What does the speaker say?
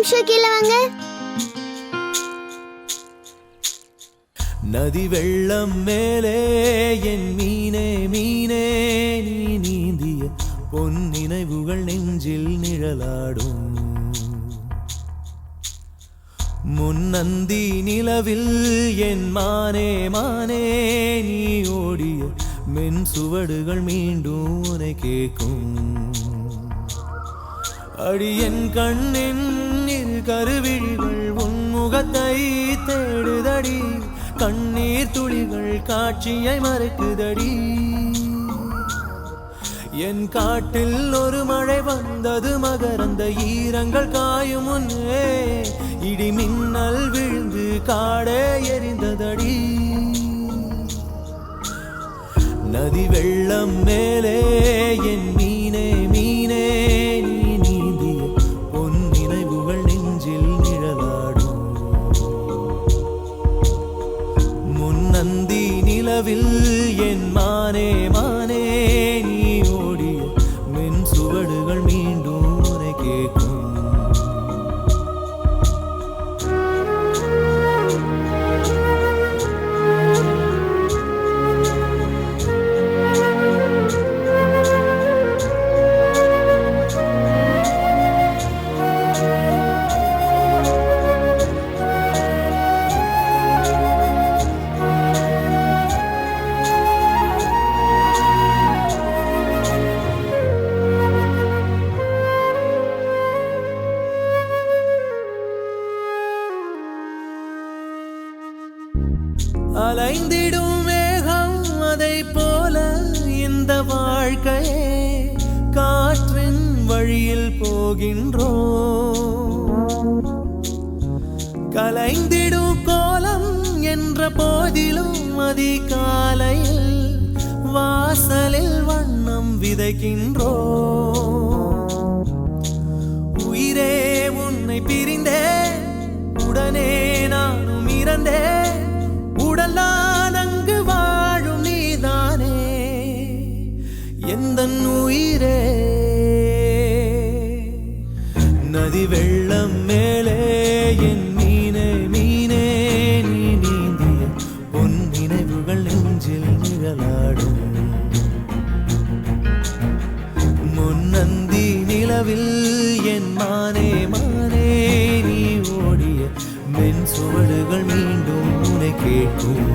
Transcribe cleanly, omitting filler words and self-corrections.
நிமிஷம் கீழே வாங்க. நதி வெள்ளம் மேலே என் மீனே மீனே நீ நீந்திய பொன் நினைவுகள் நெஞ்சில் நிழலாடும். முன்னந்தி நிலவில் என் மானே மானே நீ ஓடிய மென் சுவடுகள் மீண்டும் உனை கேட்கும். அடி என் கண்ணின் இரு கருவிழிகள் உன் முகத்தை தேடுதடி. கண்ணீர் துளிகள் காட்சியை மறைக்குதடி. என் காட்டில் ஒரு மழை வந்தது மகரந்த ஈரங்கள் காயும் முன்னே இடி மின்னல் விழுந்து காடே எரிந்ததடி. நதி வெள்ளம் மேலே என் மீனே மீனே நீ நீந்திய பொன் நினைவுகள் நெஞ்சில் நிழலாடும். முன்னந்தி நிலவில் என் மானே மானே நீ ஓடிய மென் சுவடுகள் மீண்டும் உனை கேட்கும். அலைந்திடும் மேகம் அதை போல இந்த வாழ்க்கையே காற்றின் வழியில் போகின்றோம். கலைந்திடும் கோலம் என்ற போதிலும் அதிகாலையில் வாசலில் வண்ணம் விதைக்கின்றோம். உயிரே உன்னை பிரிந்தேன் உடனே நானும் இறந்தேன். உடலான் அங்கு வாழும் நீதானே எந்தன் உயிரே. நதி வெள்ளம் மேலே என் மீனே மீனே நீ நீந்திய பொன் நினைவுகள் நெஞ்சில் நிழலாடும். முன்னந்தி நிலவில் என் மானே மானே நீ ஓடிய மென் சுவடுகள் மீண்டும் உனை கேட்கும்.